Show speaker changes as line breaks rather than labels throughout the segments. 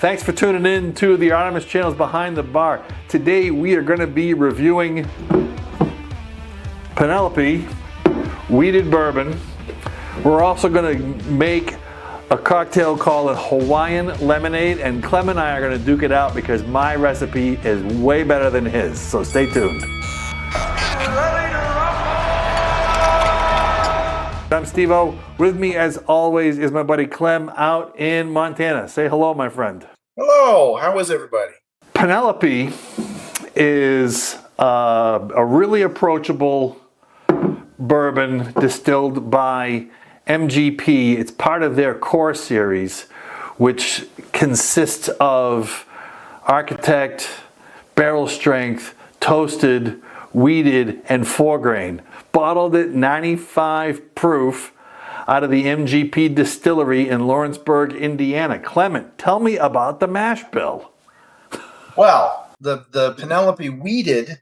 Thanks for tuning in to the Artemis Channel's Behind the Bar. Today we are going to be reviewing Penelope Wheated Bourbon. We're also going to make a cocktail called a Hawaiian Lemonade, and Clem and I are going to duke it out because my recipe is way better than his. So stay tuned. I'm Steve-O. With me, as always, is my buddy Clem out in Montana. Say hello, my friend.
Hello. How is everybody?
Penelope is a really approachable bourbon distilled by MGP. It's part of their core series, which consists of Architect, Barrel Strength, Toasted, Wheated, and 4-grain. Bottled at 95 proof out of the MGP Distillery in Lawrenceburg, Indiana. Clement, tell me about the mash bill.
Well, the Penelope Wheated is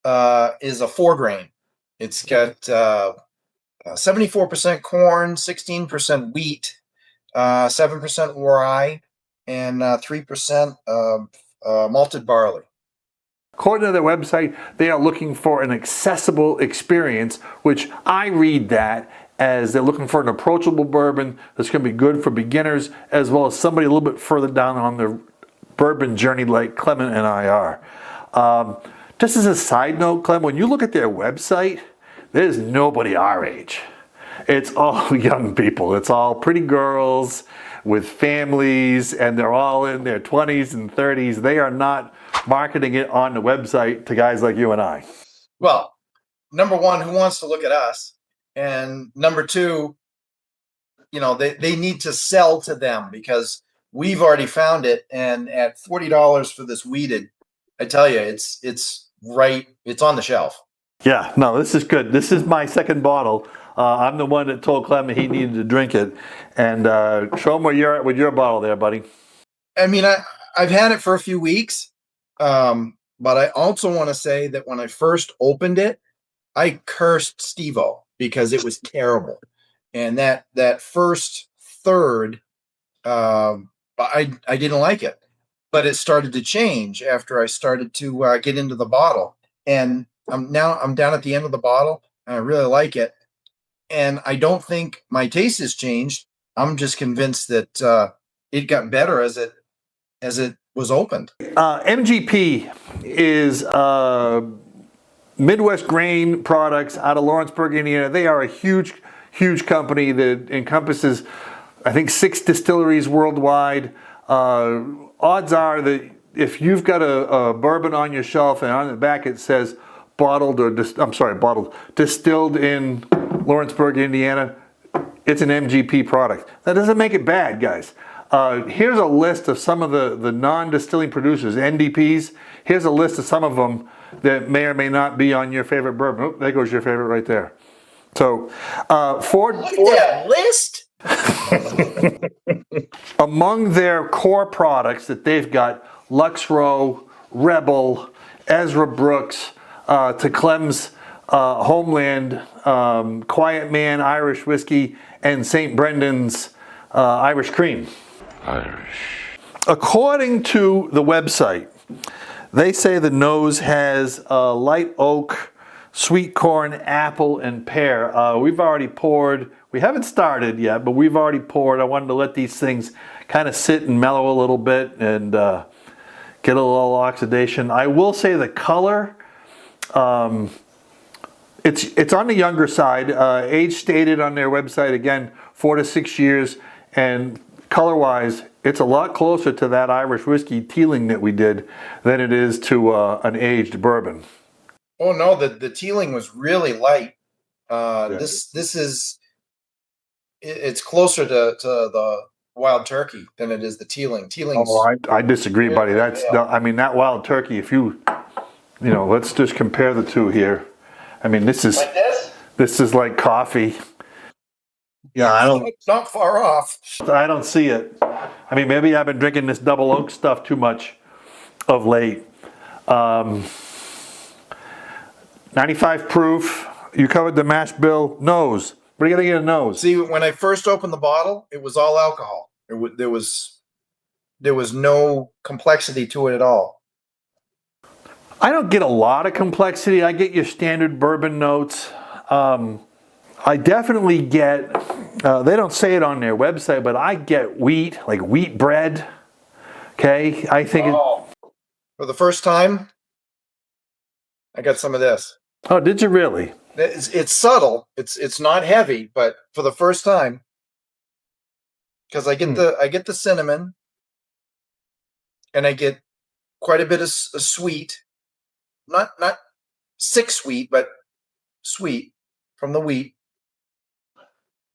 a 4-grain. It's got 74% corn, 16% wheat, 7% rye, and 3% malted barley.
According to their website, they are looking for an accessible experience, which I read that as they're looking for an approachable bourbon that's going to be good for beginners as well as somebody a little bit further down on the bourbon journey like Clement and I are. Just as a side note, Clem, when you look at their website, there's nobody our age. It's all young people. It's all pretty girls with families, and they're all in their 20s and 30s. They are not marketing it on the website to guys like you and I.
Well, number one, who wants to look at us? And number two, you know, they need to sell to them because we've already found it. And at $40 for this wheated, I tell you, it's on the shelf.
Yeah, no, this is good. This is my second bottle. I'm the one that told Clem he needed to drink it. And show him where you're at with your bottle there, buddy.
I mean, I've had it for a few weeks. But I also want to say that when I first opened it, I cursed Steve-O because it was terrible. And that first third, I didn't like it. But it started to change after I started to get into the bottle. And I'm down at the end of the bottle, and I really like it. And I don't think my taste has changed. I'm just convinced that it got better as it was opened.
MGP is Midwest Grain Products out of Lawrenceburg, Indiana. They are a huge, huge company that encompasses, I think, 6 distilleries worldwide. Odds are that if you've got a bourbon on your shelf and on the back it says distilled in Lawrenceburg, Indiana, it's an MGP product. That doesn't make it bad, guys. Here's a list of some of the non-distilling producers, NDPs. Here's a list of some of them that may or may not be on your favorite bourbon. Oh, there goes your favorite right there. So,
that list?
Among their core products that they've got, Lux Row, Rebel, Ezra Brooks, to Clem's Homeland, Quiet Man Irish Whiskey, and St. Brendan's Irish Cream. According to the website, they say the nose has light oak, sweet corn, apple, and pear. We've already poured. We haven't started yet, but we've already poured. I wanted to let these things kind of sit and mellow a little bit and get a little oxidation. I will say the color, it's on the younger side. Age stated on their website, again, 4 to 6 years, and color-wise, it's a lot closer to that Irish whiskey tealing that we did than it is to an aged bourbon.
Oh no, the tealing was really light.
Yeah.
This is it's closer to the wild turkey than it is the tealing. Tealing's
I disagree, buddy. That's I mean, that wild turkey. If you know, let's just compare the two here. I mean, this is
like this?
This is like coffee. Yeah,
It's not far off.
I don't see it. I mean, maybe I've been drinking this double oak stuff too much of late. 95 proof. You covered the mash bill. Nose. What are you gonna get a nose?
See, when I first opened the bottle, it was all alcohol. There was there was no complexity to it at all.
I don't get a lot of complexity. I get your standard bourbon notes. I definitely get, they don't say it on their website, but I get wheat, like wheat bread. Okay, I think
For the first time, I got some of this.
Oh, did you really?
It's subtle. It's not heavy, but for the first time, because I get the cinnamon, and I get quite a bit of sweet, not sick sweet, but sweet from the wheat,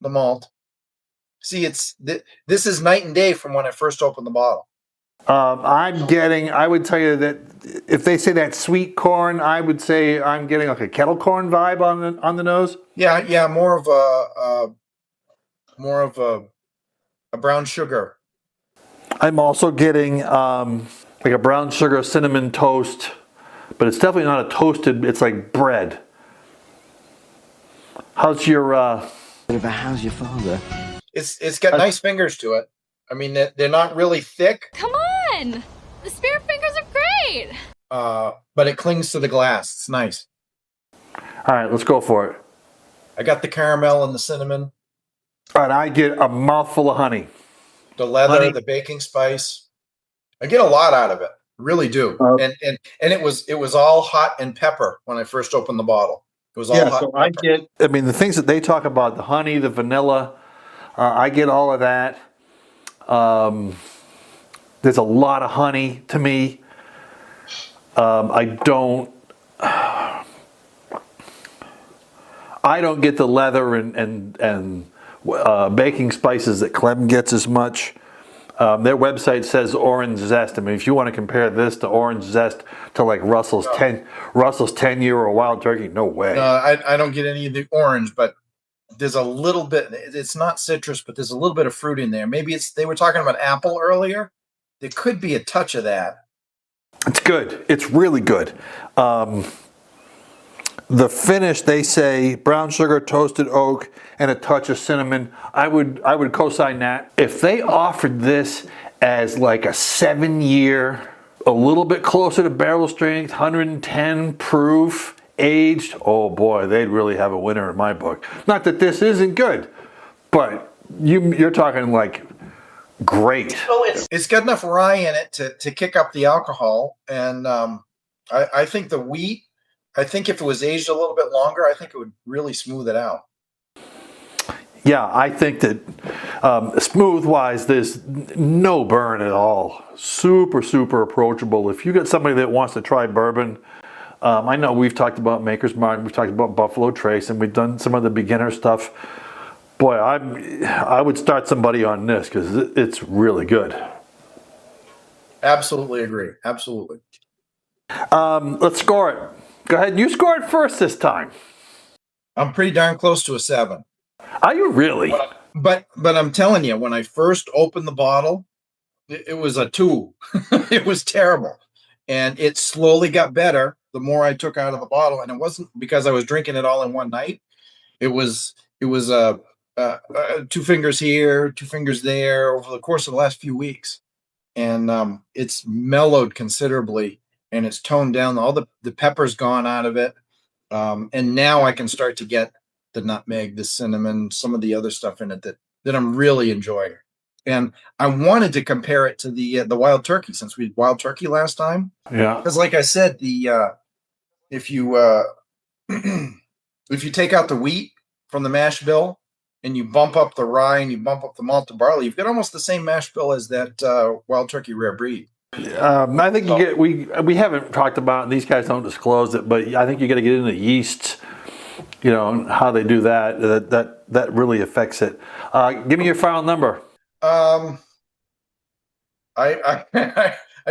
the malt. See, this is night and day from when I first opened the bottle.
I would tell you that if they say that sweet corn, I would say I'm getting like a kettle corn vibe on the nose.
Yeah, more of a brown sugar.
I'm also getting like a brown sugar cinnamon toast, but it's definitely not a toasted. It's like bread. How's your?
How's your father?
It's got nice fingers to it. I mean, they're not really thick.
Come on! The spear fingers are great!
But it clings to the glass. It's nice.
All right, let's go for it.
I got the caramel and the cinnamon.
All right, I get a mouthful of honey.
The leather,
Honey.
the baking spice. I get a lot out of it. Really do. And it was all hot and pepper when I first opened the bottle. It was all hot
so
and pepper.
I mean, the things that they talk about, the honey, the vanilla, I get all of that. There's a lot of honey to me. I don't get the leather and baking spices that Clem gets as much. Their website says orange zest. I mean, if you want to compare this to orange zest to like Russell's 10-year or Wild Turkey, no way.
I don't get any of the orange, but there's a little bit. It's not citrus, but there's a little bit of fruit in there. Maybe they were talking about apple earlier. There could be a touch of that.
It's good. It's really good. The finish, they say brown sugar, toasted oak, and a touch of cinnamon. I would co-sign that. If they offered this as like a 7-year, a little bit closer to barrel strength, 110 proof, aged, oh boy, they'd really have a winner in my book. Not that this isn't good, but you're talking like great.
It's got enough rye in it to kick up the alcohol, and I think the wheat. I think if it was aged a little bit longer, I think it would really smooth it out.
Yeah, I think that smooth-wise, there's no burn at all. Super, super approachable. If you get somebody that wants to try bourbon, I know we've talked about Maker's Mark, we've talked about Buffalo Trace, and we've done some of the beginner stuff. Boy, I would start somebody on this because it's really good.
Absolutely agree. Absolutely.
Let's score it. Go ahead. You scored first this time.
I'm pretty darn close to a 7.
Are you really?
But I'm telling you, when I first opened the bottle, it was a 2. It was terrible. And it slowly got better the more I took out of the bottle. And it wasn't because I was drinking it all in one night. It was 2 fingers here, 2 fingers there over the course of the last few weeks. And it's mellowed considerably. And it's toned down. All the pepper's gone out of it. And now I can start to get the nutmeg, the cinnamon, some of the other stuff in it that I'm really enjoying. And I wanted to compare it to the Wild Turkey, since we had Wild Turkey last time.
Yeah.
Because like I said, if you take out the wheat from the mash bill and you bump up the rye and you bump up the malted barley, you've got almost the same mash bill as that Wild Turkey rare breed.
I think you get we haven't talked about, and these guys don't disclose it, but I think you got to get into yeasts, and how they do that. That really affects it. Give me your final number.
I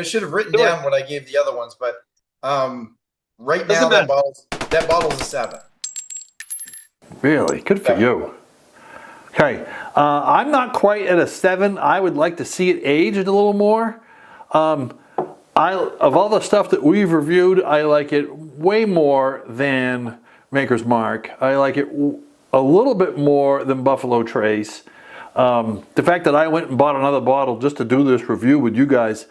should have written down what I gave the other ones, but right now that bottle's a 7.
Really good for you. Okay, I'm not quite at a 7. I would like to see it aged a little more. Of all the stuff that we've reviewed, I like it way more than Maker's Mark. I like it a little bit more than Buffalo Trace. The fact that I went and bought another bottle just to do this review with you guys,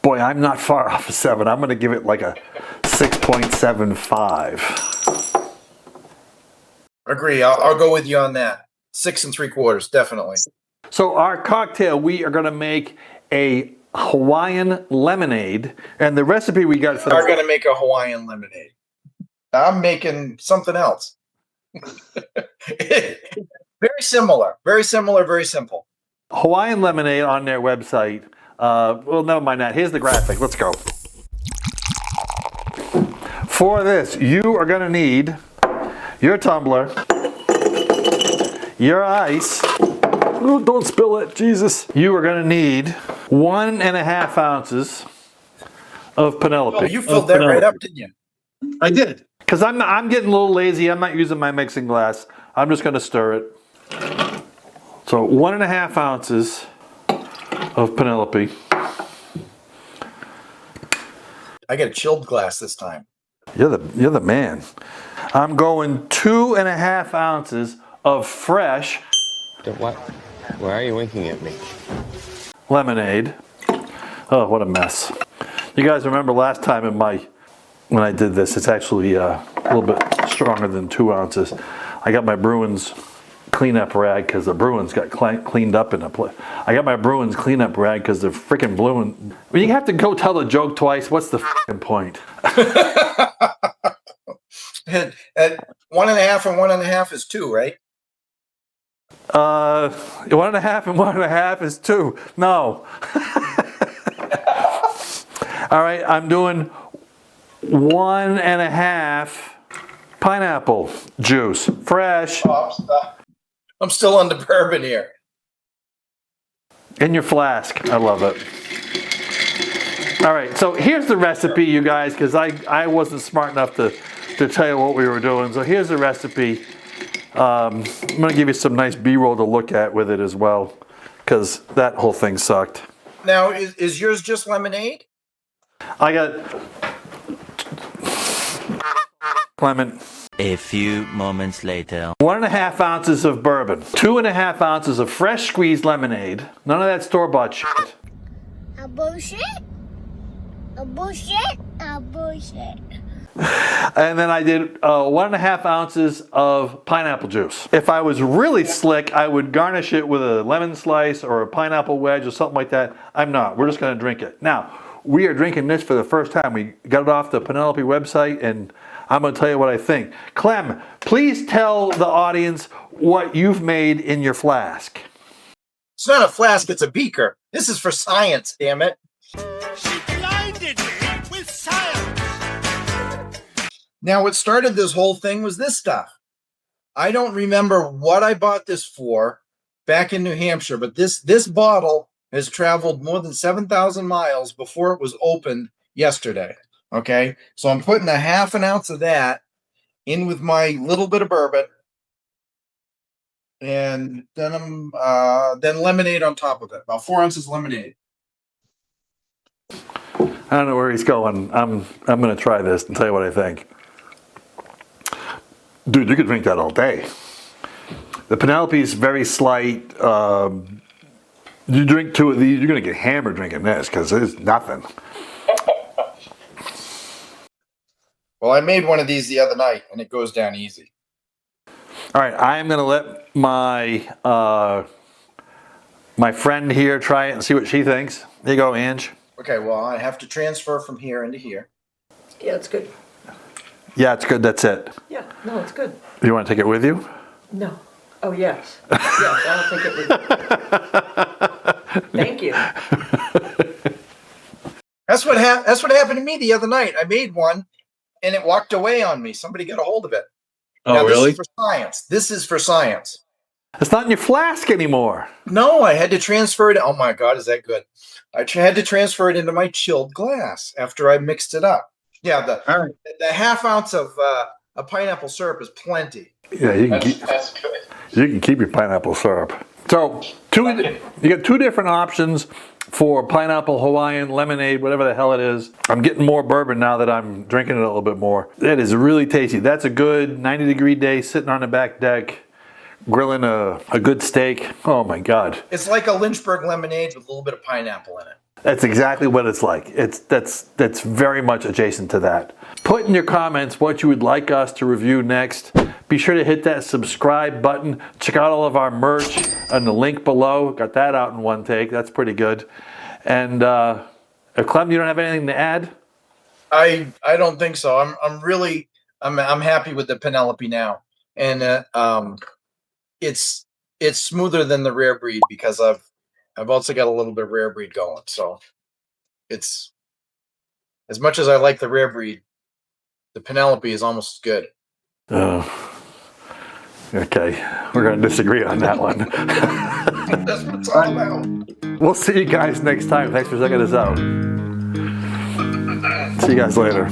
boy, I'm not far off a 7. I'm going to give it like a 6.75.
Agree. I'll go with you on that. 6 3/4, definitely.
So our cocktail, we are going to make a Hawaiian lemonade, and the recipe we got for
We're going to make a Hawaiian lemonade. I'm making something else. Very similar, very simple.
Hawaiian lemonade on their website. Well, never mind that. Here's the graphic. Let's go. For this, you are going to need your tumbler, your ice. Oh, don't spill it, Jesus. You are going to need 1.5 ounces of Penelope.
Oh, you filled that right up, didn't you?
I did. Because I'm getting a little lazy. I'm not using my mixing glass. I'm just going to stir it. So 1.5 ounces of Penelope.
I got a chilled glass this time.
You're the man. I'm going 2.5 ounces of fresh.
What? Why are you winking at me?
Lemonade. Oh, what a mess. You guys remember last time when I did this, it's actually a little bit stronger than 2 ounces. I got my Bruins cleanup rag because the Bruins got cleaned up in a place. I got my Bruins cleanup rag because the freaking Bruins. When you have to go tell the joke twice, what's the freaking point?
At 1.5 and 1.5 is 2, right?
1.5 and 1.5 is 2. No. All right, I'm doing 1.5 pineapple juice, fresh.
Oh, I'm still on the bourbon here.
In your flask. I love it. All right, so here's the recipe, you guys, because I wasn't smart enough to tell you what we were doing. So here's the recipe. I'm going to give you some nice B-roll to look at with it as well, because that whole thing sucked.
Now, is yours just lemonade?
I got lemon.
A few moments later.
1.5 ounces of bourbon. 2.5 ounces of fresh squeezed lemonade. None of that store-bought shit.
A bullshit? A bullshit? A bullshit.
And then I did 1.5 ounces of pineapple juice. If I was really slick, I would garnish it with a lemon slice or a pineapple wedge or something like that. I'm not. We're just going to drink it. Now, we are drinking this for the first time. We got it off the Penelope website, and I'm going to tell you what I think. Clem, please tell the audience what you've made in your flask.
It's not a flask, it's a beaker. This is for science, damn it.
She blinded me with science.
Now, what started this whole thing was this stuff. I don't remember what I bought this for back in New Hampshire, but this bottle has traveled more than 7,000 miles before it was opened yesterday. Okay, so I'm putting 1/2 ounce of that in with my little bit of bourbon, and then then lemonade on top of it. About 4 ounces lemonade.
I don't know where he's going. I'm going to try this and tell you what I think. Dude, you could drink that all day. The Penelope is very slight. You drink 2 of these, you're going to get hammered drinking this because there's nothing.
Well, I made one of these the other night, and it goes down easy.
All right, I am going to let my my friend here try it and see what she thinks. There you go, Ange.
Okay, well, I have to transfer from here into here.
Yeah, it's good.
Yeah, it's good. That's it.
Yeah, no, it's good.
You want to take it with you?
No. Oh, yes. Yes, I'll take it with you. Thank you.
That's what happened to me the other night. I made one, and it walked away on me. Somebody got a hold of it.
Oh,
now,
really?
This is for science. This is for science.
It's not in your flask anymore.
No, I had to transfer it. Oh my God, is that good? I had to transfer it into my chilled glass after I mixed it up. Yeah, the 1/2 ounce of pineapple syrup is plenty.
Yeah,
That's good.
You can keep your pineapple syrup. So you got 2 different options for pineapple Hawaiian lemonade, whatever the hell it is. I'm getting more bourbon now that I'm drinking it a little bit more. It is really tasty. That's a good 90-degree day sitting on the back deck. grilling a good steak. Oh my God.
It's like a Lynchburg lemonade with a little bit of pineapple in it.
That's exactly what it's like. That's very much adjacent to that. Put in your comments what you would like us to review next. Be sure to hit that subscribe button. Check out all of our merch and the link below. Got that out in one take. That's pretty good. And Clem, you don't have anything to add?
I don't think so. I'm happy with the Penelope now, and it's smoother than the rare breed because I've also got a little bit of rare breed going. So it's, as much as I like the rare breed, the Penelope is almost as good.
Oh, okay. We're going to disagree on that one.
That's what it's all about.
We'll see you guys next time. Thanks for checking us out. See you guys later.